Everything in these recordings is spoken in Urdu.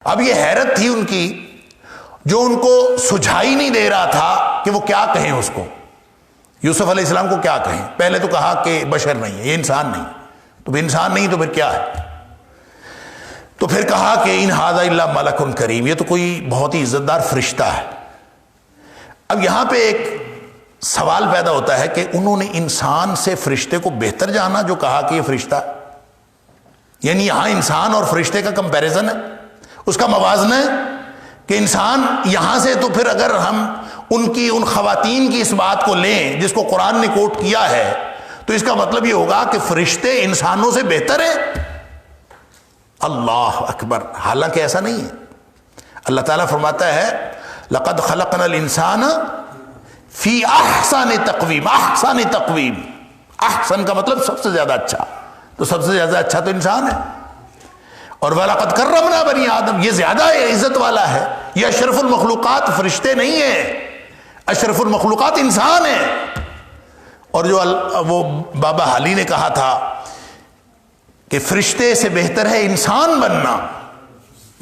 اب یہ حیرت تھی ان کی جو ان کو سجھائی نہیں دے رہا تھا کہ وہ کیا کہیں اس کو، یوسف علیہ السلام کو کیا کہیں۔ پہلے تو کہا کہ بشر نہیں ہے، یہ انسان نہیں، تو انسان نہیں تو پھر کیا ہے؟ تو پھر کہا کہ ان ھذا الا ملک کریم، یہ تو کوئی بہت ہی عزت دار فرشتہ ہے۔ اب یہاں پہ ایک سوال پیدا ہوتا ہے کہ انہوں نے انسان سے فرشتے کو بہتر جانا جو کہا کہ یہ فرشتہ، یعنی یہاں انسان اور فرشتے کا کمپیریزن ہے، اس کا موازنہ ہے کہ انسان یہاں سے، تو پھر اگر ہم ان خواتین کی اس بات کو لیں جس کو قرآن نے کوٹ کیا ہے تو اس کا مطلب یہ ہوگا کہ فرشتے انسانوں سے بہتر ہیں۔ اللہ اکبر، حالانکہ ایسا نہیں ہے۔ اللہ تعالیٰ فرماتا ہے لقد خلقنا الانسان فی احسن تقویم، احسن تقویم، احسن کا مطلب سب سے زیادہ اچھا، تو سب سے زیادہ اچھا تو انسان ہے۔ اور وَلَقَدْ كَرَّمْنَا بَنِي آدم، یہ زیادہ عزت والا ہے، یہ اشرف المخلوقات فرشتے نہیں ہیں، اشرف المخلوقات انسان ہیں۔ اور جو وہ بابا حالی نے کہا تھا کہ فرشتے سے بہتر ہے انسان بننا،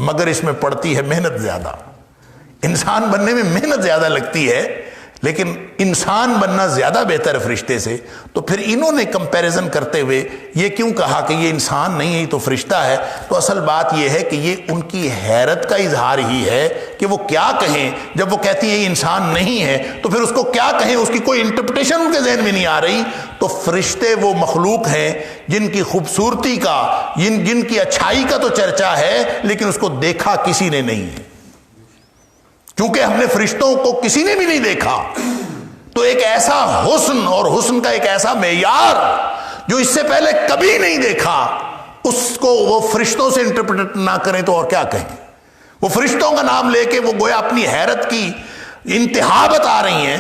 مگر اس میں پڑتی ہے محنت زیادہ۔ انسان بننے میں محنت زیادہ لگتی ہے، لیکن انسان بننا زیادہ بہتر ہے فرشتے سے۔ تو پھر انہوں نے کمپیریزن کرتے ہوئے یہ کیوں کہا کہ یہ انسان نہیں ہے، یہ تو فرشتہ ہے؟ تو اصل بات یہ ہے کہ یہ ان کی حیرت کا اظہار ہی ہے کہ وہ کیا کہیں جب وہ کہتی ہے یہ انسان نہیں ہے، تو پھر اس کو کیا کہیں، اس کی کوئی انٹرپریٹیشن ان کے ذہن میں نہیں آ رہی۔ تو فرشتے وہ مخلوق ہیں جن کی خوبصورتی کا، جن کی اچھائی کا تو چرچا ہے، لیکن اس کو دیکھا کسی نے نہیں ہے۔ کیونکہ ہم نے فرشتوں کو کسی نے بھی نہیں دیکھا، تو ایک ایسا حسن اور حسن کا ایک ایسا معیار جو اس سے پہلے کبھی نہیں دیکھا، اس کو وہ فرشتوں سے انٹرپریٹ نہ کریں تو اور کیا کہیں؟ وہ فرشتوں کا نام لے کے وہ گویا اپنی حیرت کی انتہا بتا رہی ہیں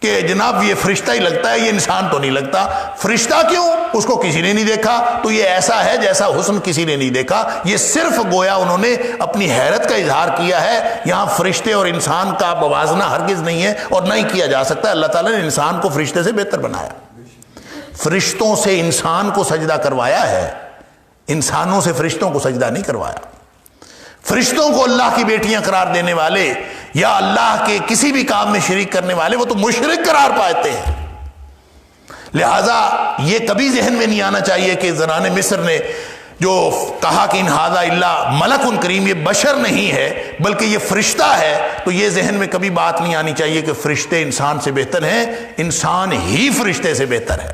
کہ جناب یہ فرشتہ ہی لگتا ہے، یہ انسان تو نہیں لگتا۔ فرشتہ کیوں؟ اس کو کسی نے نہیں دیکھا، تو یہ ایسا ہے جیسا حسن کسی نے نہیں دیکھا۔ یہ صرف گویا انہوں نے اپنی حیرت کا اظہار کیا ہے۔ یہاں فرشتے اور انسان کا موازنہ ہرگز نہیں ہے اور نہ ہی کیا جا سکتا۔ اللہ تعالیٰ نے انسان کو فرشتے سے بہتر بنایا، فرشتوں سے انسان کو سجدہ کروایا ہے، انسانوں سے فرشتوں کو سجدہ نہیں کروایا۔ فرشتوں کو اللہ کی بیٹیاں قرار دینے والے یا اللہ کے کسی بھی کام میں شریک کرنے والے وہ تو مشرک قرار پاتے ہیں۔ لہذا یہ کبھی ذہن میں نہیں آنا چاہیے کہ زنان مصر نے جو کہا کہ ان ھذا الا ملک کریم، یہ بشر نہیں ہے بلکہ یہ فرشتہ ہے، تو یہ ذہن میں کبھی بات نہیں آنی چاہیے کہ فرشتے انسان سے بہتر ہیں، انسان ہی فرشتے سے بہتر ہے۔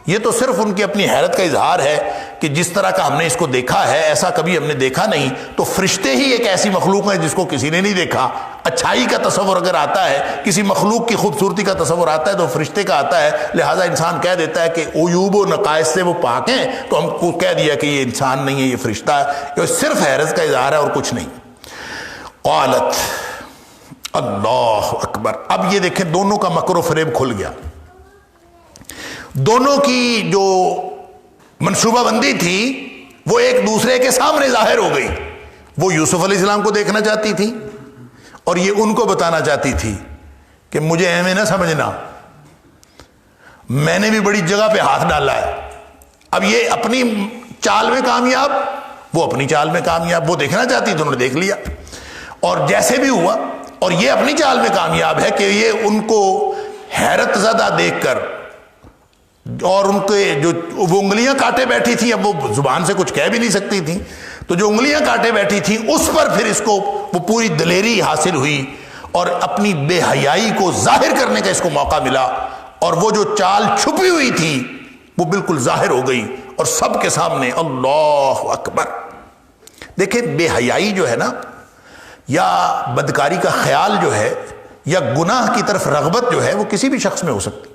یہ تو صرف ان کی اپنی حیرت کا اظہار ہے کہ جس طرح کا ہم نے اس کو دیکھا ہے ایسا کبھی ہم نے دیکھا نہیں۔ تو فرشتے ہی ایک ایسی مخلوق ہے جس کو کسی نے نہیں دیکھا۔ اچھائی کا تصور اگر آتا ہے، کسی مخلوق کی خوبصورتی کا تصور آتا ہے تو فرشتے کا آتا ہے۔ لہٰذا انسان کہہ دیتا ہے کہ عیوب و نقائص سے وہ پاک ہیں، تو ہم کو کہہ دیا کہ یہ انسان نہیں ہے، یہ فرشتہ ہے۔ یہ صرف حیرت کا اظہار ہے اور کچھ نہیں۔ قالت، اللہ اکبر۔ اب یہ دیکھیں دونوں کا مکر و فریب کھل گیا، دونوں کی جو منصوبہ بندی تھی وہ ایک دوسرے کے سامنے ظاہر ہو گئی۔ وہ یوسف علیہ السلام کو دیکھنا چاہتی تھی اور یہ ان کو بتانا چاہتی تھی کہ مجھے ایویں نہ سمجھنا، میں نے بھی بڑی جگہ پہ ہاتھ ڈالا ہے۔ اب یہ اپنی چال میں کامیاب، وہ اپنی چال میں کامیاب۔ وہ دیکھنا چاہتی تھی، انہوں نے دیکھ لیا، اور جیسے بھی ہوا، اور یہ اپنی چال میں کامیاب ہے کہ یہ ان کو حیرت زدہ دیکھ کر، اور ان کے جو وہ انگلیاں کاٹے بیٹھی تھیں، اب وہ زبان سے کچھ کہہ بھی نہیں سکتی تھیں، تو جو انگلیاں کاٹے بیٹھی تھیں اس پر پھر اس کو وہ پوری دلیری حاصل ہوئی اور اپنی بے حیائی کو ظاہر کرنے کا اس کو موقع ملا، اور وہ جو چال چھپی ہوئی تھی وہ بالکل ظاہر ہو گئی اور سب کے سامنے۔ اللہ اکبر۔ دیکھیں بے حیائی جو ہے نا، یا بدکاری کا خیال جو ہے، یا گناہ کی طرف رغبت جو ہے، وہ کسی بھی شخص میں ہو سکتی،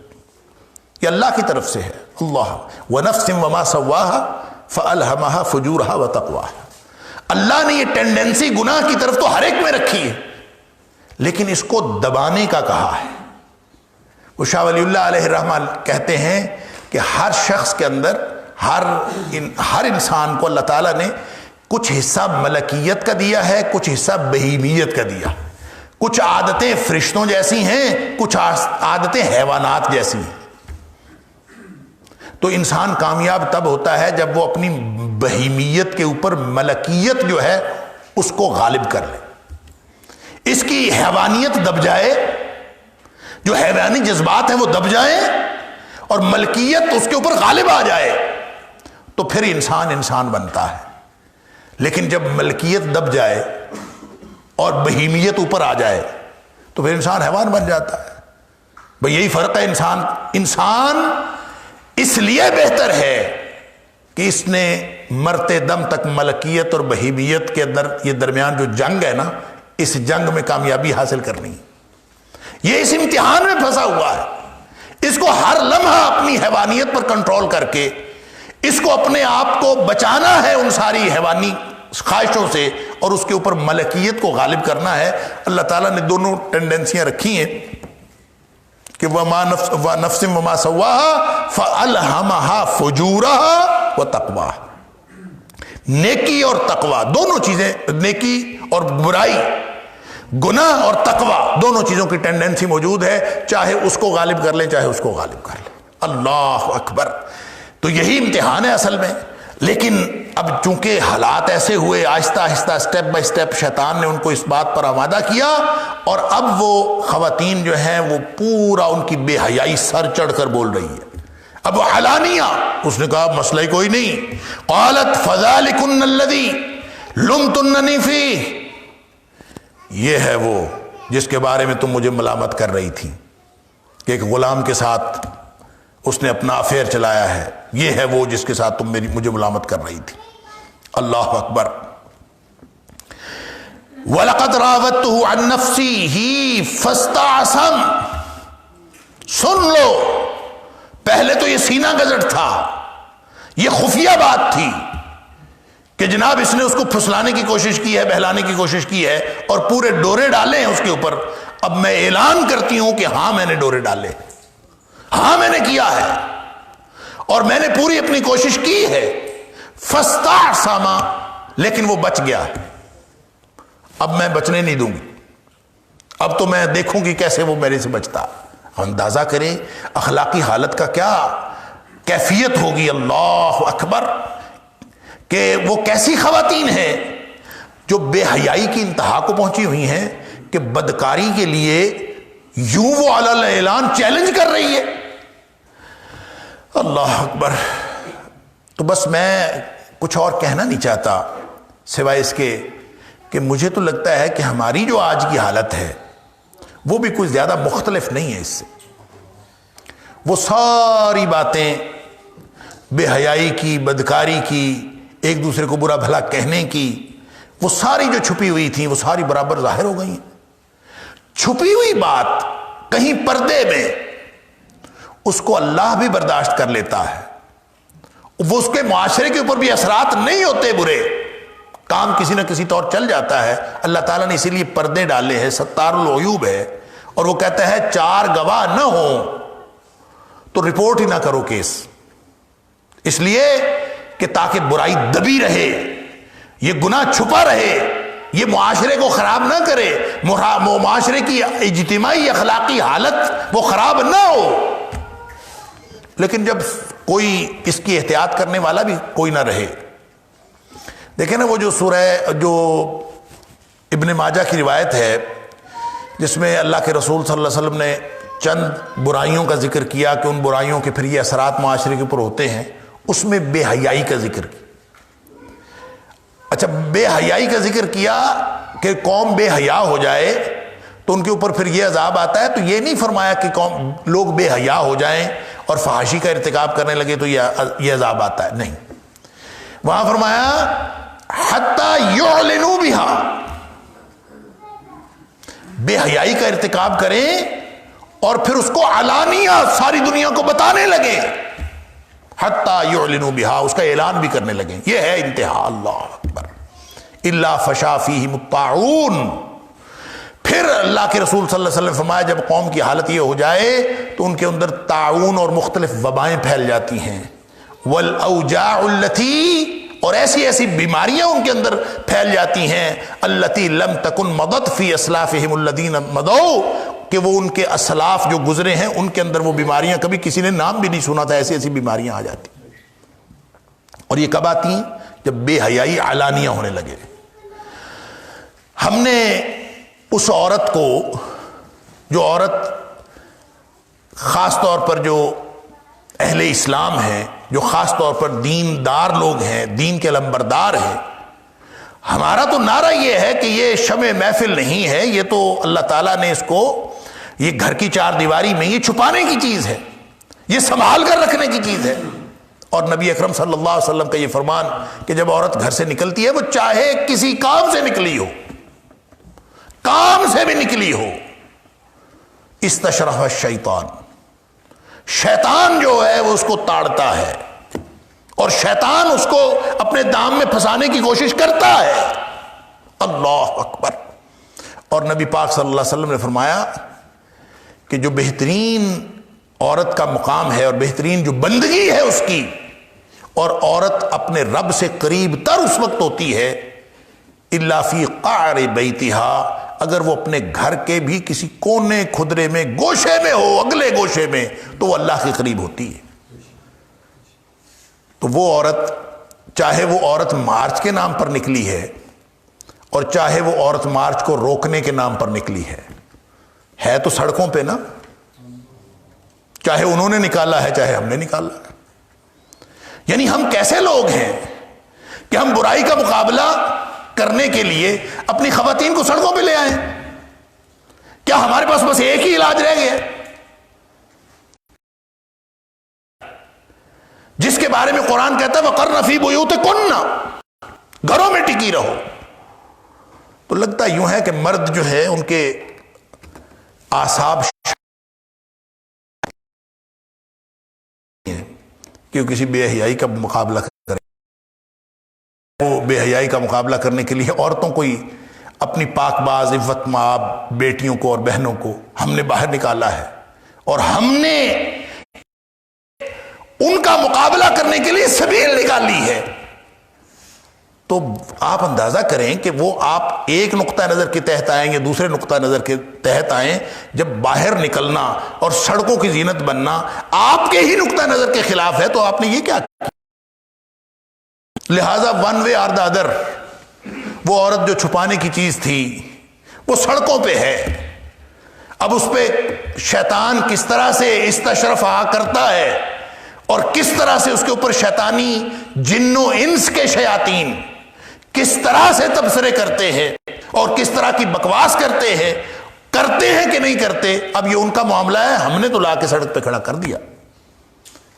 یہ اللہ کی طرف سے ہے۔ اللہ وَنَفْسٍ وَمَا سَوَّاهَا فَأَلْهَمَهَا فُجُورَهَا وَتَقْوَاهَا۔ اللہ نے یہ ٹینڈنسی گناہ کی طرف تو ہر ایک میں رکھی ہے، لیکن اس کو دبانے کا کہا ہے۔ وہ شاہ ولی اللہ علیہ الرحمہ کہتے ہیں کہ ہر شخص کے اندر، ہر انسان کو اللہ تعالیٰ نے کچھ حصہ ملکیت کا دیا ہے، کچھ حصہ بہیمیت کا دیا۔ کچھ عادتیں فرشتوں جیسی ہیں، کچھ عادتیں حیوانات جیسی ہیں۔ تو انسان کامیاب تب ہوتا ہے جب وہ اپنی بہیمیت کے اوپر ملکیت جو ہے اس کو غالب کر لے، اس کی حیوانیت دب جائے، جو حیوانی جذبات ہیں وہ دب جائیں اور ملکیت اس کے اوپر غالب آ جائے، تو پھر انسان بنتا ہے۔ لیکن جب ملکیت دب جائے اور بہیمیت اوپر آ جائے تو پھر انسان حیوان بن جاتا ہے۔ بھئی یہی فرق ہے۔ انسان اس لیے بہتر ہے کہ اس نے مرتے دم تک ملکیت اور بہیمیت کے اندر یہ درمیان جو جنگ ہے نا، اس جنگ میں کامیابی حاصل کرنی ہے۔ یہ اس امتحان میں پھنسا ہوا ہے، اس کو ہر لمحہ اپنی حیوانیت پر کنٹرول کر کے اس کو اپنے آپ کو بچانا ہے ان ساری حیوانی خواہشوں سے، اور اس کے اوپر ملکیت کو غالب کرنا ہے۔ اللہ تعالیٰ نے دونوں ٹینڈنسیاں رکھی ہیں کہ وَنَفْسٍ وَمَا سَوَّاهَا فَأَلْهَمَهَا فُجُورَهَا وَتَقْوَاهَا۔ نیکی اور تقوی دونوں چیزیں، نیکی اور برائی، گناہ اور تقوی دونوں چیزوں کی ٹینڈنسی موجود ہے، چاہے اس کو غالب کر لیں چاہے اس کو غالب کر لیں۔ اللہ اکبر۔ تو یہی امتحان ہے اصل میں۔ لیکن اب چونکہ حالات ایسے ہوئے، آہستہ آہستہ اسٹیپ بائی اسٹیپ شیطان نے ان کو اس بات پر آمادہ کیا، اور اب وہ خواتین جو ہیں وہ پورا ان کی بے حیائی سر چڑھ کر بول رہی ہے۔ اب علانیہ اس نے کہا مسئلہ ہی کوئی نہیں۔ قالت فذلکن الذی لمتننی فیہ، یہ ہے وہ جس کے بارے میں تم مجھے ملامت کر رہی تھی کہ ایک غلام کے ساتھ اس نے اپنا افیئر چلایا ہے، یہ ہے وہ جس کے ساتھ تم مجھے ملامت کر رہی تھی۔ اللہ اکبر۔ وَلَقَدْ رَاوَدتُّهُ عَن نَفْسِهِ فَاسْتَعْصَمَ، سن لو، پہلے تو یہ سینہ گزر تھا، یہ خفیہ بات تھی کہ جناب اس نے اس کو پھسلانے کی کوشش کی ہے، بہلانے کی کوشش کی ہے اور پورے ڈورے ڈالے ہیں اس کے اوپر۔ اب میں اعلان کرتی ہوں کہ ہاں میں نے ڈورے ڈالے، ہاں میں نے کیا ہے، اور میں نے پوری اپنی کوشش کی ہے۔ فَاسْتَعْصَمَ، لیکن وہ بچ گیا، اب میں بچنے نہیں دوں گی، اب تو میں دیکھوں گی کیسے وہ میرے سے بچتا۔ اندازہ کریں اخلاقی حالت کا کیا کیفیت ہوگی، اللہ اکبر، کہ وہ کیسی خواتین ہیں جو بے حیائی کی انتہا کو پہنچی ہوئی ہیں کہ بدکاری کے لیے یوں وہ علی الاعلان چیلنج کر رہی ہے۔ اللہ اکبر۔ تو بس میں کچھ اور کہنا نہیں چاہتا سوائے اس کے کہ مجھے تو لگتا ہے کہ ہماری جو آج کی حالت ہے وہ بھی کچھ زیادہ مختلف نہیں ہے اس سے۔ وہ ساری باتیں بے حیائی کی، بدکاری کی، ایک دوسرے کو برا بھلا کہنے کی، وہ ساری جو چھپی ہوئی تھیں وہ ساری برابر ظاہر ہو گئی ہیں۔ چھپی ہوئی بات کہیں پردے میں اس کو اللہ بھی برداشت کر لیتا ہے، وہ اس کے معاشرے کے اوپر بھی اثرات نہیں ہوتے، برے کام کسی نہ کسی طور چل جاتا ہے۔ اللہ تعالیٰ نے اسی لیے پردے ڈالے ہیں، ستار العیوب ہے، اور وہ کہتا ہے 4 گواہ نہ ہوں تو رپورٹ ہی نہ کرو کیس، اس لیے کہ تاکہ برائی دبی رہے، یہ گناہ چھپا رہے، یہ معاشرے کو خراب نہ کرے، معاشرے کی اجتماعی اخلاقی حالت وہ خراب نہ ہو۔ لیکن جب کوئی اس کی احتیاط کرنے والا بھی کوئی نہ رہے، دیکھیں نا وہ جو سورہ جو ابن ماجہ کی روایت ہے جس میں اللہ کے رسول صلی اللہ علیہ وسلم نے چند برائیوں کا ذکر کیا کہ ان برائیوں کے پھر یہ اثرات معاشرے کے اوپر ہوتے ہیں، اس میں بے حیائی کا ذکر کیا۔ اچھا، بے حیائی کا ذکر کیا کہ قوم بے حیا ہو جائے تو ان کے اوپر پھر یہ عذاب آتا ہے، تو یہ نہیں فرمایا کہ قوم لوگ بے حیا ہو جائیں اور فحاشی کا ارتکاب کرنے لگے تو یہ عذاب آتا ہے، نہیں، وہاں فرمایا حتی یعلنوا بہا، بے حیائی کا ارتکاب کریں اور پھر اس کو علانیہ ساری دنیا کو بتانے لگے، حتی یعلنوا بہا، اس کا اعلان بھی کرنے لگیں، یہ ہے انتہا۔ اللہ اکبر۔ الا فشا فیہم الطاعون، پھر اللہ کے رسول صلی اللہ علیہ وسلم فرمایا جب قوم کی حالت یہ ہو جائے تو ان کے اندر طاعون اور مختلف وبائیں پھیل جاتی ہیں، والاوجاع التی، اور ایسی ایسی بیماریاں ان کے اندر پھیل جاتی ہیں، التی لم تکن مضت فی اسلافہم الذین مضوا، کہ وہ ان کے اسلاف جو گزرے ہیں ان کے اندر وہ بیماریاں کبھی کسی نے نام بھی نہیں سنا تھا، ایسی ایسی بیماریاں آ جاتی۔ اور یہ کب آتی ہیں؟ جب بے حیائی علانیہ ہونے لگے۔ ہم نے اس عورت کو، جو عورت خاص طور پر جو اہل اسلام ہیں، جو خاص طور پر دیندار لوگ ہیں، دین کے لمبردار ہیں، ہمارا تو نعرہ یہ ہے کہ یہ شمع محفل نہیں ہے، یہ تو اللہ تعالیٰ نے اس کو، یہ گھر کی چار دیواری میں یہ چھپانے کی چیز ہے، یہ سنبھال کر رکھنے کی چیز ہے۔ اور نبی اکرم صلی اللہ علیہ وسلم کا یہ فرمان کہ جب عورت گھر سے نکلتی ہے، وہ چاہے کسی کام سے نکلی ہو، کام سے بھی نکلی ہو، استشرف الشیطان، شیطان جو ہے وہ اس کو تاڑتا ہے، اور شیطان اس کو اپنے دام میں پھنسانے کی کوشش کرتا ہے۔ اللہ اکبر۔ اور نبی پاک صلی اللہ علیہ وسلم نے فرمایا کہ جو بہترین عورت کا مقام ہے اور بہترین جو بندگی ہے اس کی، اور عورت اپنے رب سے قریب تر اس وقت ہوتی ہے الا فی قعر بیتہا، اگر وہ اپنے گھر کے بھی کسی کونے کھدرے میں، گوشے میں ہو، اگلے گوشے میں، تو وہ اللہ کے قریب ہوتی ہے۔ تو وہ عورت، چاہے وہ عورت مارچ کے نام پر نکلی ہے، اور چاہے وہ عورت مارچ کو روکنے کے نام پر نکلی ہے تو سڑکوں پہ نا، چاہے انہوں نے نکالا ہے چاہے ہم نے نکالا ہے۔ یعنی ہم کیسے لوگ ہیں کہ ہم برائی کا مقابلہ کرنے کے لیے اپنی خواتین کو سڑکوں پہ لے آئیں؟ کیا ہمارے پاس بس ایک ہی علاج رہ گیا جس کے بارے میں قرآن کہتا ہے وَقَرْنَ فِي بُيُوتِكُنَّ، گھروں میں ٹکی رہو؟ تو لگتا یوں ہے کہ مرد جو ہے ان کے اعصاب کہ وہ کسی بے حیائی کا مقابلہ کرے، وہ بے حیائی کا مقابلہ کرنے کے لیے عورتوں کو ہی، اپنی پاک باز عفت مآب بیٹیوں کو اور بہنوں کو ہم نے باہر نکالا ہے، اور ہم نے ان کا مقابلہ کرنے کے لیے سبیل نکالی ہے۔ تو آپ اندازہ کریں کہ وہ آپ ایک نقطہ نظر کے تحت آئیں گے، دوسرے نقطہ نظر کے تحت آئیں، جب باہر نکلنا اور سڑکوں کی زینت بننا آپ کے ہی نقطہ نظر کے خلاف ہے، تو آپ نے یہ کیا کیا؟ لہذا one way or the other, وہ عورت جو چھپانے کی چیز تھی وہ سڑکوں پہ ہے۔ اب اس پہ شیطان کس طرح سے استشرف کرتا ہے، اور کس طرح سے اس کے اوپر شیطانی جن و انس کے شیاطین کس طرح سے تبصرے کرتے ہیں اور کس طرح کی بکواس کرتے ہیں کہ نہیں کرتے، اب یہ ان کا معاملہ ہے، ہم نے تو لا کے سڑک پہ کھڑا کر دیا۔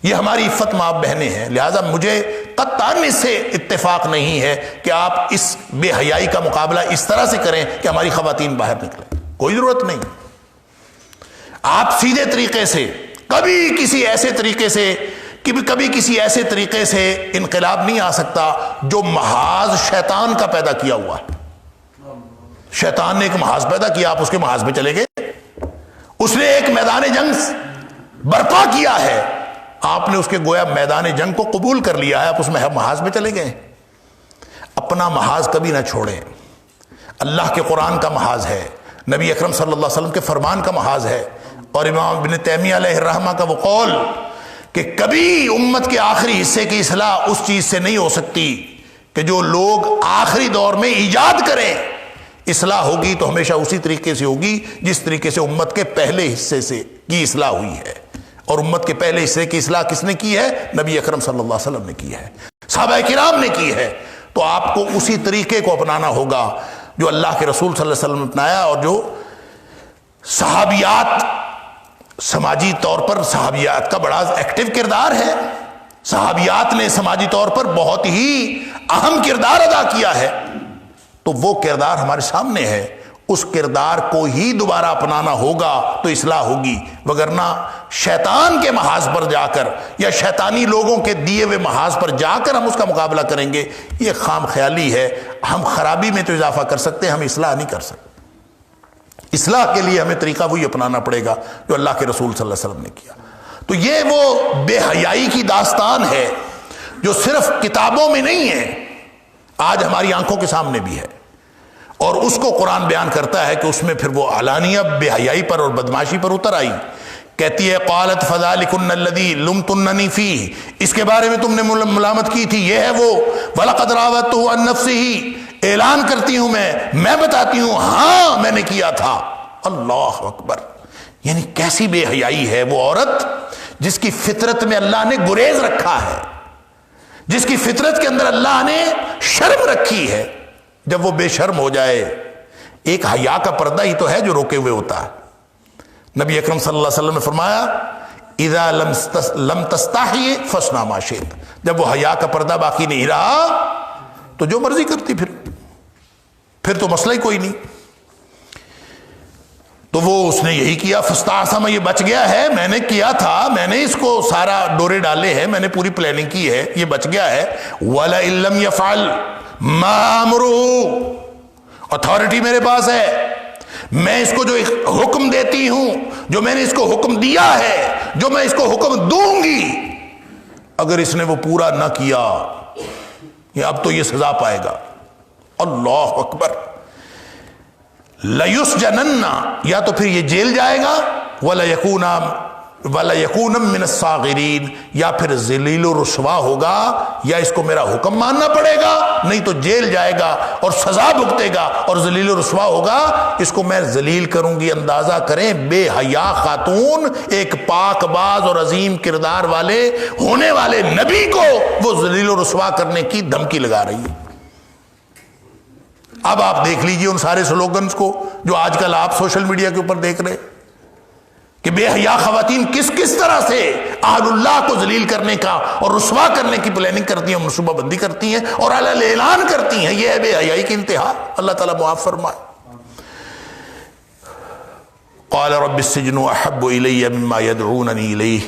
یہ ہماری عفت مآب بہنیں ہیں، لہٰذا مجھے قطعاً اس سے اتفاق نہیں ہے کہ آپ اس بے حیائی کا مقابلہ اس طرح سے کریں کہ ہماری خواتین باہر نکلیں، کوئی ضرورت نہیں۔ آپ سیدھے طریقے سے، کبھی کسی ایسے طریقے سے انقلاب نہیں آ سکتا جو محاذ شیطان کا پیدا کیا ہوا ہے۔ شیطان نے ایک محاذ پیدا کیا، آپ اس کے محاذ میں چلے گئے، اس نے ایک میدان جنگ برپا کیا ہے، آپ نے اس کے گویا میدان جنگ کو قبول کر لیا ہے، آپ اس محاذ میں چلے گئے۔ اپنا محاذ کبھی نہ چھوڑیں، اللہ کے قرآن کا محاذ ہے، نبی اکرم صلی اللہ علیہ وسلم کے فرمان کا محاذ ہے، اور امام ابن تیمیہ علیہ الرحمہ کا وہ قول کہ کبھی امت کے آخری حصے کی اصلاح اس چیز سے نہیں ہو سکتی کہ جو لوگ آخری دور میں ایجاد کریں، اصلاح ہوگی تو ہمیشہ اسی طریقے سے ہوگی جس طریقے سے امت کے پہلے حصے سے کی اصلاح ہوئی ہے، اور امت کے پہلے حصے کی اصلاح کس نے کی ہے؟ نبی اکرم صلی اللہ علیہ وسلم نے کی ہے، صحابہ کرام نے کی ہے۔ تو آپ کو اسی طریقے کو اپنانا ہوگا جو اللہ کے رسول صلی اللہ علیہ وسلم نے اپنایا، اور جو صحابیات، سماجی طور پر صحابیات کا بڑا ایکٹیو کردار ہے، صحابیات نے سماجی طور پر بہت ہی اہم کردار ادا کیا ہے، تو وہ کردار ہمارے سامنے ہے، اس کردار کو ہی دوبارہ اپنانا ہوگا تو اصلاح ہوگی، وگرنہ شیطان کے محاذ پر جا کر یا شیطانی لوگوں کے دیے ہوئے محاذ پر جا کر ہم اس کا مقابلہ کریں گے، یہ خام خیالی ہے۔ ہم خرابی میں تو اضافہ کر سکتے ہیں، ہم اصلاح نہیں کر سکتے۔ اصلاح کے لیے ہمیں طریقہ وہی اپنانا پڑے گا جو اللہ کے رسول صلی اللہ علیہ وسلم نے کیا۔ تو یہ وہ بے حیائی کی داستان ہے جو صرف کتابوں میں نہیں ہے، آج ہماری آنکھوں کے سامنے بھی ہے، اور اس کو قرآن بیان کرتا ہے کہ اس میں پھر وہ علانیہ بے حیائی پر اور بدماشی پر اتر آئی۔ کہتی ہے قالت فذلکن الذی لمتننی فیہ، اس کے بارے میں تم نے ملامت کی تھی، یہ ہے وہ، وَلَقَدْ رَاوَدتُّهُ عَن نَفْسِهِ، اعلان کرتی ہوں میں بتاتی ہوں ہاں میں نے کیا تھا۔ اللہ اکبر، یعنی کیسی بے حیائی ہے وہ عورت جس کی فطرت میں اللہ نے گریز رکھا ہے، جس کی فطرت کے اندر اللہ نے شرم رکھی ہے، جب وہ بے شرم ہو جائے۔ ایک حیا کا پردہ ہی تو ہے جو روکے ہوئے ہوتا ہے۔ نبی اکرم صلی اللہ علیہ وسلم نے فرمایا اذا لم تستحی فاصنع ما شئت، جب وہ حیا کا پردہ باقی نہیں رہا تو جو مرضی کرتی، پھر تو مسئلہ ہی کوئی نہیں۔ تو وہ اس نے یہی کیا، فاستعصم، یہ بچ گیا ہے، میں نے کیا تھا، میں نے اس کو سارا ڈورے ڈالے ہیں، میں نے پوری پلاننگ کی ہے، یہ بچ گیا ہے۔ وَلَئِن لَّمْ يَفْعَلْ مَا أَمْرُهُ، اتھارٹی میرے پاس ہے، میں اس کو جو حکم دیتی ہوں، جو میں نے اس کو حکم دیا ہے، جو میں اس کو حکم دوں گی، اگر اس نے وہ پورا نہ کیا اب تو یہ سزا پائے گا۔ اللہ اکبر، لَيُسْجَنَنَّ، یا تو پھر یہ جیل جائے گا، وَلَيَكُونَ مِنَ الصَّاغِرِينَ، یا پھر ذلیل و رسوا ہوگا، یا اس کو میرا حکم ماننا پڑے گا، نہیں تو جیل جائے گا اور سزا بھگتے گا اور ذلیل و رسوا ہوگا، اس کو میں ذلیل کروں گی۔ اندازہ کریں بے حیا خاتون ایک پاک باز اور عظیم کردار والے ہونے والے نبی کو وہ ذلیل و رسوا کرنے کی دھمکی لگا رہی ہے۔ اب آپ دیکھ لیجئے ان سارے سلوگنز کو جو آج کل آپ سوشل میڈیا کے اوپر دیکھ رہے کہ بے حیا خواتین کس کس طرح سے اہل اللہ کو ذلیل کرنے کا اور رسوا کرنے کی پلاننگ کرتی ہیں، منصوبہ بندی کرتی ہیں اور اعلان کرتی ہیں۔ یہ ہے بے حیائی کی انتہا، اللہ تعالیٰ معاف فرمائے۔ قال رب السجن احب الی مما یدعوننی الیہ،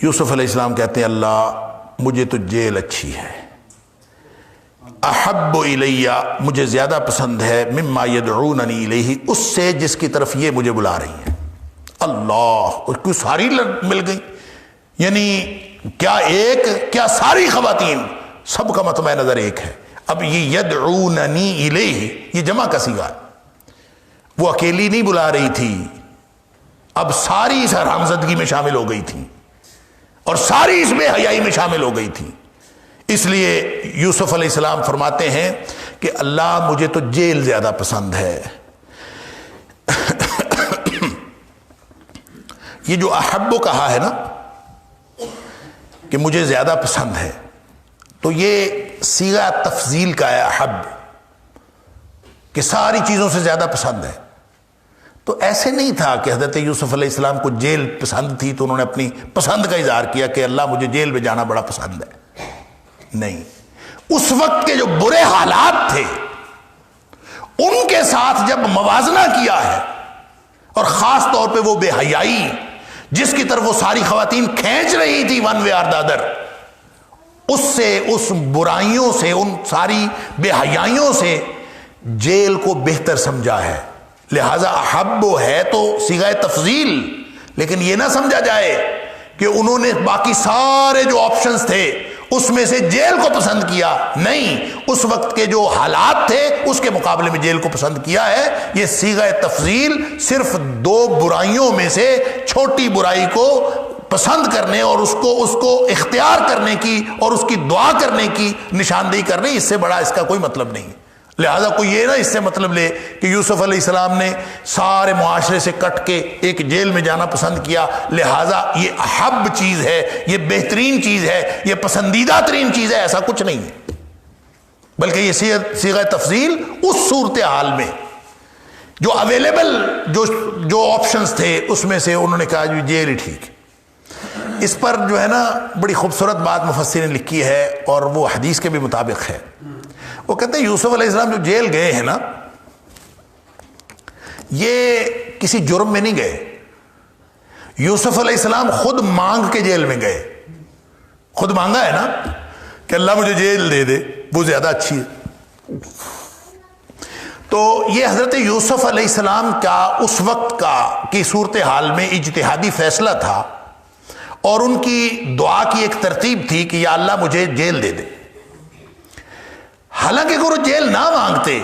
یوسف علیہ السلام کہتے ہیں اللہ مجھے تو جیل اچھی ہے، احب الی مجھے زیادہ پسند ہے، مما یدعوننی الیہ اس سے جس کی طرف یہ مجھے بلا رہی ہیں۔ اللہ، اور کوئی ساری مل گئی، یعنی کیا ایک، کیا ساری خواتین، سب کا مطمع نظر ایک ہے۔ اب یہ یدعوننی الیہ یہ جمع کا صیغہ ہے، وہ اکیلی نہیں بلا رہی تھی، اب ساری اس حرامزدگی میں شامل ہو گئی تھی اور ساری اس بے حیائی میں شامل ہو گئی تھی۔ اس لیے یوسف علیہ السلام فرماتے ہیں کہ اللہ مجھے تو جیل زیادہ پسند ہے۔ یہ جو احب کہا ہے نا کہ مجھے زیادہ پسند ہے، تو یہ صیغہ تفضیل کا ہے، احب کہ ساری چیزوں سے زیادہ پسند ہے۔ تو ایسے نہیں تھا کہ حضرت یوسف علیہ السلام کو جیل پسند تھی تو انہوں نے اپنی پسند کا اظہار کیا کہ اللہ مجھے جیل میں جانا بڑا پسند ہے، نہیں۔ اس وقت کے جو برے حالات تھے ان کے ساتھ جب موازنہ کیا ہے، اور خاص طور پہ وہ بے حیائی جس کی طرف وہ ساری خواتین کھینچ رہی تھی one way or the other, اس سے، اس برائیوں سے، ان ساری بے حیائیوں سے جیل کو بہتر سمجھا ہے۔ لہذا احب ہے تو صیغہ تفضیل، لیکن یہ نہ سمجھا جائے کہ انہوں نے باقی سارے جو آپشنز تھے اس میں سے جیل کو پسند کیا، نہیں، اس وقت کے جو حالات تھے اس کے مقابلے میں جیل کو پسند کیا ہے۔ یہ صیغہ تفضیل صرف دو برائیوں میں سے چھوٹی برائی کو پسند کرنے اور اس کو اختیار کرنے کی اور اس کی دعا کرنے کی نشاندہی کرنے، اس سے بڑا اس کا کوئی مطلب نہیں۔ لہذا کوئی یہ نہ اس سے مطلب لے کہ یوسف علیہ السلام نے سارے معاشرے سے کٹ کے ایک جیل میں جانا پسند کیا، لہذا یہ احب چیز ہے، یہ بہترین چیز ہے، یہ پسندیدہ ترین چیز ہے، ایسا کچھ نہیں ہے۔ بلکہ یہ صیغہ تفضیل اس صورتحال میں جو اویلیبل جو آپشنز تھے اس میں سے انہوں نے کہا جو جیل ہی ٹھیک ہے۔ اس پر جو ہے نا بڑی خوبصورت بات مفسرین نے لکھی ہے اور وہ حدیث کے بھی مطابق ہے۔ وہ کہتے ہیں یوسف علیہ السلام جو جیل گئے ہیں نا، یہ کسی جرم میں نہیں گئے، یوسف علیہ السلام خود مانگ کے جیل میں گئے، خود مانگا ہے نا کہ اللہ مجھے جیل دے دے، وہ زیادہ اچھی ہے۔ تو یہ حضرت یوسف علیہ السلام کا اس وقت کی صورتحال میں اجتہادی فیصلہ تھا، اور ان کی دعا کی ایک ترتیب تھی کہ یا اللہ مجھے جیل دے دے۔ حالانکہ اگر وہ جیل نہ مانگتے،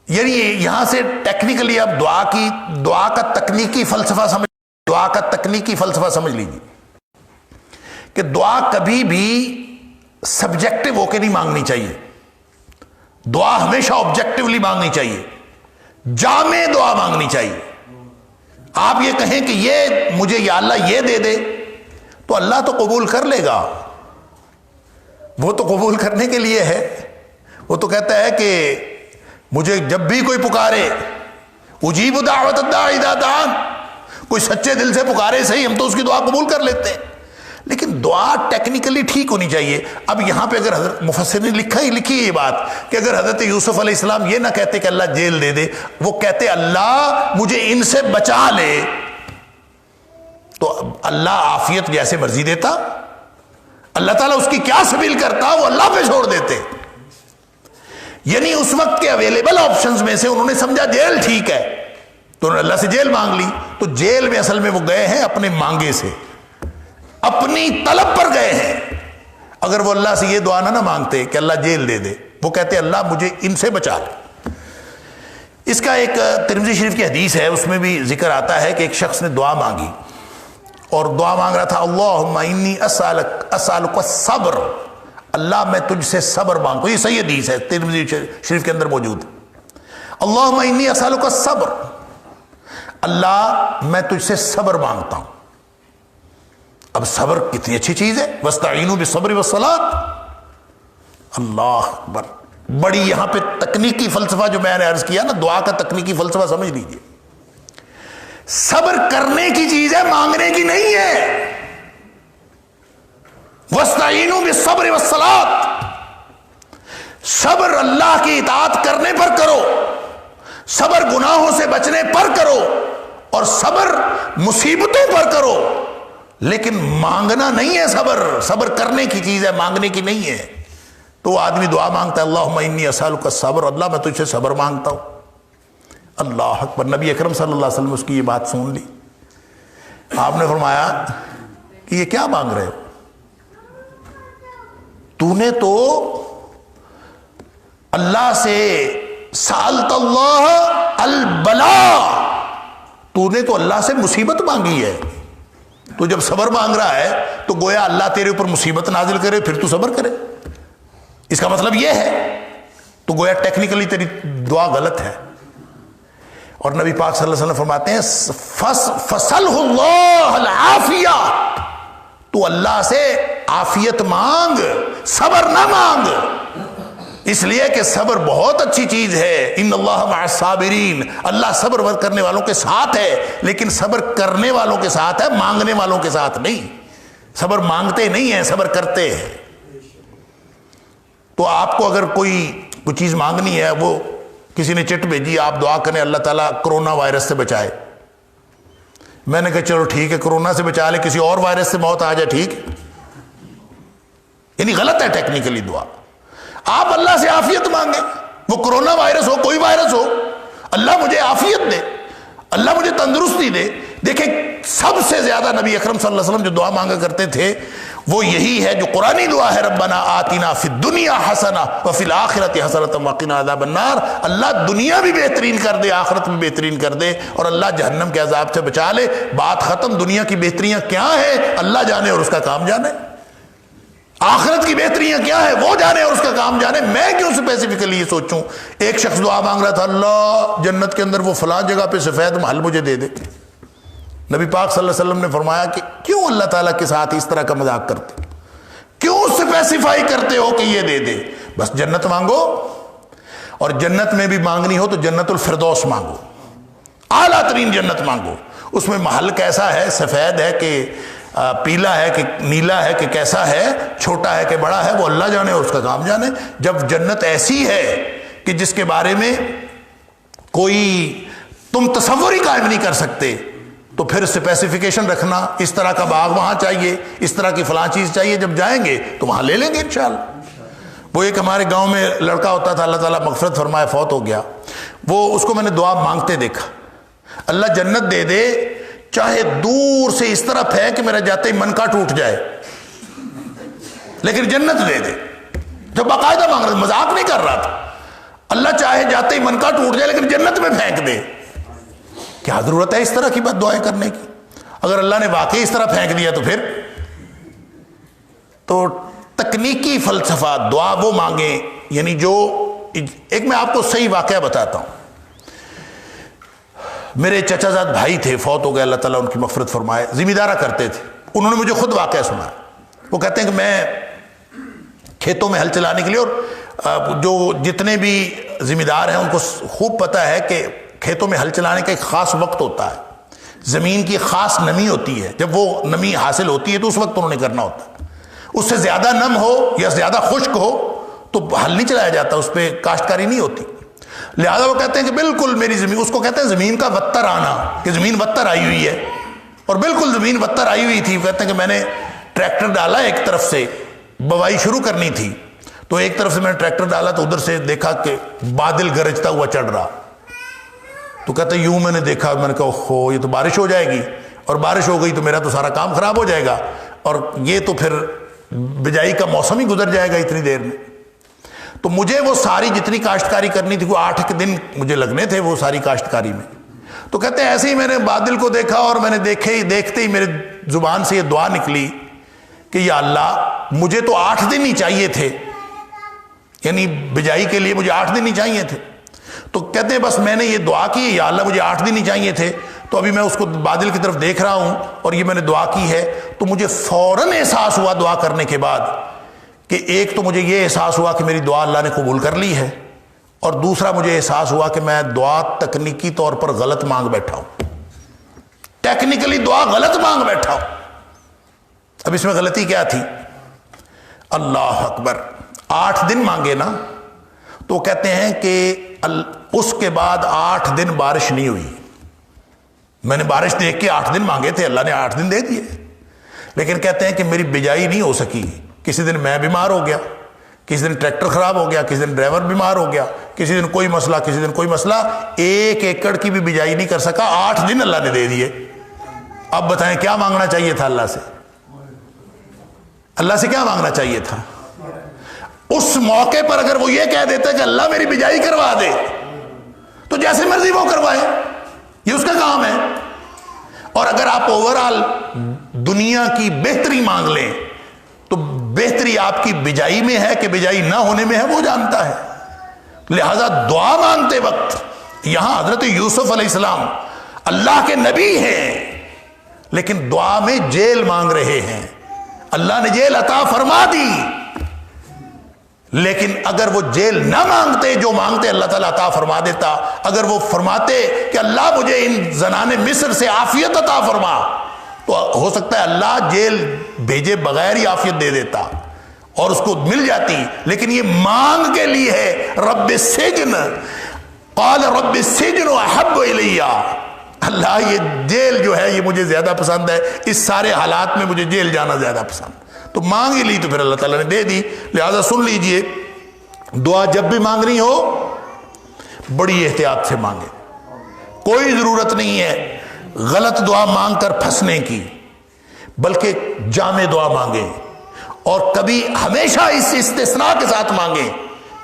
یعنی یہاں سے ٹیکنیکلی اب دعا کا تکنیکی فلسفہ سمجھ لیجیے کہ دعا کبھی بھی سبجیکٹو ہو کے نہیں مانگنی چاہیے، دعا ہمیشہ آبجیکٹولی مانگنی چاہیے، جامع دعا مانگنی چاہیے۔ آپ یہ کہیں کہ یہ مجھے یا اللہ یہ دے دے، تو اللہ تو قبول کر لے گا، وہ تو قبول کرنے کے لیے ہے۔ وہ تو کہتا ہے کہ مجھے جب بھی کوئی پکارے، اجیب دعوت الداعی اذا دعان، کوئی سچے دل سے پکارے صحیح، ہم تو اس کی دعا قبول کر لیتے ہیں، لیکن دعا ٹیکنیکلی ٹھیک ہونی چاہیے۔ اب یہاں پہ اگر حضرت مفسر نے لکھی ہے یہ بات کہ اگر حضرت یوسف علیہ السلام یہ نہ کہتے کہ اللہ جیل دے دے، وہ کہتے اللہ مجھے ان سے بچا لے، تو اللہ عافیت جیسے مرضی دیتا، اللہ تعالیٰ اس کی کیا سبیل کرتا، وہ اللہ پہ چھوڑ دیتے۔ یعنی اس وقت کے اویلیبل آپشنز میں سے انہوں نے سمجھا جیل ٹھیک ہے، تو انہوں نے اللہ سے جیل مانگ لی۔ تو جیل میں اصل میں وہ گئے ہیں اپنے مانگے سے، اپنی طلب پر گئے ہیں۔ اگر وہ اللہ سے یہ دعا نہ مانگتے کہ اللہ جیل دے دے، وہ کہتے اللہ مجھے ان سے بچا لے۔ اس کا ایک ترمذی شریف کی حدیث ہے، اس میں بھی ذکر آتا ہے کہ ایک شخص نے دعا مانگی اور دعا مانگ رہا تھا اللہم انی اسالک الصبر، اللہ میں تجھ سے صبر مانگتا ہوں۔ یہ صحیح حدیث ہے، ترمذی شریف کے اندر موجود ہے۔ اللہم انی اسالک الصبر، اللہ میں تجھ سے صبر مانگتا ہوں۔ اب صبر کتنی اچھی چیز ہے، واستعینوا بالصبر والصلاۃ، اللہ اکبر۔ بڑی یہاں پہ تکنیکی فلسفہ جو میں نے عرض کیا نا، دعا کا تکنیکی فلسفہ سمجھ لیجئے۔ صبر کرنے کی چیز ہے، مانگنے کی نہیں ہے۔ واستعینوا بالصبر والصلاۃ، صبر اللہ کی اطاعت کرنے پر کرو، صبر گناہوں سے بچنے پر کرو، اور صبر مصیبتوں پر کرو، لیکن مانگنا نہیں ہے صبر۔ صبر کرنے کی چیز ہے، مانگنے کی نہیں ہے۔ تو آدمی دعا مانگتا ہے اللہم انی اسالک الصبر، اللہ میں تجھ سے صبر مانگتا ہوں۔ اللہ اکبر۔ نبی اکرم صلی اللہ علیہ وسلم اس کی یہ بات سن لی۔ آپ نے فرمایا کہ یہ کیا مانگ رہے ہو؟ تو نے تو اللہ سے سالت اللہ البلا، تو نے تو اللہ سے مصیبت مانگی ہے۔ تو جب صبر مانگ رہا ہے تو گویا اللہ تیرے اوپر مصیبت نازل کرے پھر تو صبر کرے، اس کا مطلب یہ ہے، تو گویا ٹیکنیکلی تیری دعا غلط ہے۔ اور نبی پاک صلی اللہ علیہ وسلم فرماتے ہیں فَسَلْهُ اللَّهَ الْعَافِيَةَ، تو اللہ سے عافیت مانگ، صبر نہ مانگ، اس لیے کہ صبر بہت اچھی چیز ہے۔ ان اللہ مع الصابرین، اللہ صبر کرنے والوں کے ساتھ ہے، لیکن صبر کرنے والوں کے ساتھ ہے، مانگنے والوں کے ساتھ نہیں۔ صبر مانگتے نہیں ہیں، صبر کرتے ہیں۔ تو آپ کو اگر کوئی چیز مانگنی ہے، وہ کسی نے چٹ بھیجی، آپ دعا کریں اللہ تعالیٰ کرونا وائرس سے بچائے، میں نے کہا چلو ٹھیک ہے کرونا سے بچا لے، کسی اور وائرس سے موت آ جائے ٹھیک، یعنی غلط ہے ٹیکنیکلی دعا۔ آپ اللہ سے عافیت مانگیں، وہ کرونا وائرس ہو، کوئی وائرس ہو، اللہ مجھے عافیت دے، اللہ مجھے تندرستی دے۔ دیکھیں سب سے زیادہ نبی اکرم صلی اللہ علیہ وسلم جو دعا مانگا کرتے تھے وہ یہی ہے جو قرآنی دعا ہے، ربنا آتنا فی الدنیا حسنہ وفی الآخرۃ حسنۃ وقنا عذاب النار، اللہ دنیا بھی بہترین کر دے، آخرت بھی بہترین کر دے، اور اللہ جہنم کے عذاب سے بچا لے۔ بات ختم۔ دنیا کی بہتریاں کیا ہیں اللہ جانے اور اس کا کام جانے، آخرت کی بہتریاں کیا ہے وہ جانے اور اس کا کام جانے، میں کیوں اسپیسیفکلی یہ سوچوں۔ ایک شخص دعا مانگ رہا تھا اللہ جنت کے اندر وہ فلاں جگہ پہ سفید محل مجھے دے دے، نبی پاک صلی اللہ علیہ وسلم نے فرمایا کہ کیوں اللہ تعالیٰ کے ساتھ اس طرح کا مذاق کرتے، کیوں اسپیسیفائی کرتے ہو کہ یہ دے دے، بس جنت مانگو، اور جنت میں بھی مانگنی ہو تو جنت الفردوس مانگو، اعلیٰ ترین جنت مانگو۔ اس میں محل کیسا ہے، سفید ہے کہ پیلا ہے کہ نیلا ہے کہ کیسا ہے، چھوٹا ہے کہ بڑا ہے، وہ اللہ جانے اور اس کا کام جانے۔ جب جنت ایسی ہے کہ جس کے بارے میں کوئی تم تصور ہی قائم نہیں کر سکتے، تو پھر اسپیسیفیکیشن رکھنا اس طرح کا باغ وہاں چاہیے، اس طرح کی فلاں چیز چاہیے، جب جائیں گے تو وہاں لے لیں گے انشاءاللہ۔ وہ ایک ہمارے گاؤں میں لڑکا ہوتا تھا، اللہ تعالیٰ مغفرت فرمائے، فوت ہو گیا، وہ اس کو میں نے دعا مانگتے دیکھا، اللہ جنت دے دے چاہے دور سے اس طرح پھینک کہ میرا جاتے ہی من کا ٹوٹ جائے، لیکن جنت دے دے۔ جو باقاعدہ مانگ رہا تھا، مذاق نہیں کر رہا تھا، اللہ چاہے جاتے ہی من کا ٹوٹ جائے لیکن جنت میں پھینک دے۔ کیا ضرورت ہے اس طرح کی بد دعائیں کرنے کی؟ اگر اللہ نے واقعی اس طرح پھینک دیا تو پھر تو تکنیکی فلسفہ دعا وہ مانگیں، یعنی جو ایک میں آپ کو صحیح واقعہ بتاتا ہوں. میرے چچا زاد بھائی تھے، فوت ہو گئے، اللہ تعالیٰ ان کی مغفرت فرمائے، ذمہ دارہ کرتے تھے. انہوں نے مجھے خود واقعہ سنا. وہ کہتے ہیں کہ میں کھیتوں میں ہل چلانے کے لیے، اور جو جتنے بھی ذمہ دار ہیں ان کو خوب پتہ ہے کہ کھیتوں میں ہل چلانے کا ایک خاص وقت ہوتا ہے، زمین کی خاص نمی ہوتی ہے، جب وہ نمی حاصل ہوتی ہے تو اس وقت انہوں نے کرنا ہوتا ہے. اس سے زیادہ نم ہو یا زیادہ خشک ہو تو ہل نہیں چلایا جاتا، اس پہ کاشتکاری نہیں ہوتی. لہذا وہ کہتے ہیں کہ بالکل میری زمین، اس کو کہتے ہیں زمین کا وتر آنا، کہ زمین وتر آئی ہوئی ہے، اور بالکل زمین وتر آئی ہوئی تھی. کہتے ہیں کہ میں نے ٹریکٹر ڈالا، ایک طرف سے بوائی شروع کرنی تھی تو ایک طرف سے میں نے ٹریکٹر ڈالا تو ادھر سے دیکھا کہ بادل گرجتا ہوا چڑھ رہا. تو کہتے ہیں یوں میں نے دیکھا، میں نے کہا اوہ یہ تو بارش ہو جائے گی، اور بارش ہو گئی تو میرا تو سارا کام خراب ہو جائے گا، اور یہ تو پھر بجائی کا موسم ہی گزر جائے گا اتنی دیر میں. تو مجھے وہ ساری جتنی کاشتکاری کرنی تھی، وہ 8 دن مجھے لگنے تھے وہ ساری کاشتکاری میں. تو کہتے ہیں ایسے ہی میں نے بادل کو دیکھا، اور میں نے دیکھتے ہی میرے زبان سے یہ دعا نکلی کہ یا اللہ مجھے تو 8 دن ہی چاہیے تھے، یعنی بجائی کے لیے مجھے 8 دن ہی چاہیے تھے. تو کہتے ہیں بس میں نے یہ دعا کی، یا اللہ مجھے 8 دن ہی چاہیے تھے، تو ابھی میں اس کو بادل کی طرف دیکھ رہا ہوں اور یہ میں نے دعا کی ہے. تو مجھے فوراً احساس ہوا دعا کرنے کے بعد کہ ایک تو مجھے یہ احساس ہوا کہ میری دعا اللہ نے قبول کر لی ہے، اور دوسرا مجھے احساس ہوا کہ میں دعا تکنیکی طور پر غلط مانگ بیٹھا ہوں، ٹیکنیکلی دعا غلط مانگ بیٹھا ہوں. اب اس میں غلطی کیا تھی؟ اللہ اکبر، 8 دن مانگے نا، تو کہتے ہیں کہ اس کے بعد 8 دن بارش نہیں ہوئی. میں نے بارش دیکھ کے 8 دن مانگے تھے، اللہ نے 8 دن دے دیے، لیکن کہتے ہیں کہ میری بجائی نہیں ہو سکی. کسی دن میں بیمار ہو گیا، کسی دن ٹریکٹر خراب ہو گیا، کسی دن ڈرائیور بیمار ہو گیا، کسی دن کوئی مسئلہ، کسی دن کوئی مسئلہ، 1 ایکڑ کی بھی بجائی نہیں کر سکا. 8 دن اللہ نے دے دیے. اب بتائیں کیا مانگنا چاہیے تھا اللہ سے؟ اللہ سے کیا مانگنا چاہیے تھا؟ اس موقع پر اگر وہ یہ کہہ دیتا کہ اللہ میری بجائی کروا دے، تو جیسے مرضی وہ کروائے، یہ اس کا کام ہے. اور اگر آپ اوورآل دنیا کی بہتری مانگ لیں تو بہتری آپ کی بجائی میں ہے کہ بجائی نہ ہونے میں ہے، وہ جانتا ہے. لہذا دعا مانگتے وقت یہاں حضرت یوسف علیہ السلام اللہ کے نبی ہیں، لیکن دعا میں جیل مانگ رہے ہیں. اللہ نے جیل عطا فرما دی، لیکن اگر وہ جیل نہ مانگتے، جو مانگتے اللہ تعالیٰ عطا فرما دیتا. اگر وہ فرماتے کہ اللہ مجھے ان زنان مصر سے عافیت عطا فرما، تو ہو سکتا ہے اللہ جیل بھیجے بغیر ہی عافیت دے دیتا اور اس کو مل جاتی. لیکن یہ مانگ کے لیے ہے. رب السجن قال رب السجن احب الی، اللہ یہ جیل جو ہے یہ مجھے زیادہ پسند ہے، اس سارے حالات میں مجھے جیل جانا زیادہ پسند. تو مانگ ہی لی تو پھر اللہ تعالیٰ نے دے دی. لہذا سن لیجئے، دعا جب بھی مانگنی ہو بڑی احتیاط سے مانگے. کوئی ضرورت نہیں ہے غلط دعا مانگ کر پھنسنے کی، بلکہ جامع دعا مانگے. اور کبھی ہمیشہ اس استثناء کے ساتھ مانگے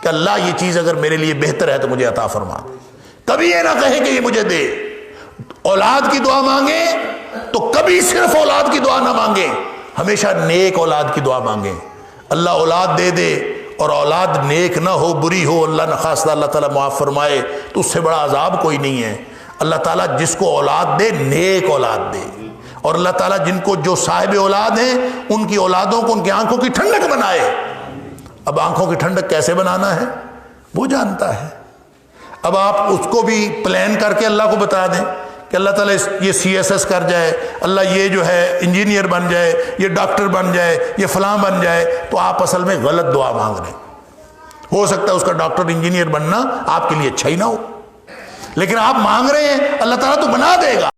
کہ اللہ یہ چیز اگر میرے لیے بہتر ہے تو مجھے عطا فرما. کبھی یہ نہ کہے کہ یہ مجھے دے. اولاد کی دعا مانگے تو کبھی صرف اولاد کی دعا نہ مانگے، ہمیشہ نیک اولاد کی دعا مانگیں. اللہ اولاد دے دے اور اولاد نیک نہ ہو، بری ہو، اللہ نخواستہ اللہ تعالیٰ معاف فرمائے، تو اس سے بڑا عذاب کوئی نہیں ہے. اللہ تعالیٰ جس کو اولاد دے نیک اولاد دے، اور اللہ تعالیٰ جن کو جو صاحب اولاد ہیں ان کی اولادوں کو ان کی آنکھوں کی ٹھنڈک بنائے. اب آنکھوں کی ٹھنڈک کیسے بنانا ہے وہ جانتا ہے. اب آپ اس کو بھی پلان کر کے اللہ کو بتا دیں کہ اللہ تعالیٰ یہ CSS کر جائے، اللہ یہ جو ہے انجینئر بن جائے، یہ ڈاکٹر بن جائے، یہ فلاں بن جائے، تو آپ اصل میں غلط دعا مانگ رہے ہیں. ہو سکتا ہے اس کا ڈاکٹر انجینئر بننا آپ کے لیے اچھا ہی نہ ہو، لیکن آپ مانگ رہے ہیں اللہ تعالیٰ تو بنا دے گا.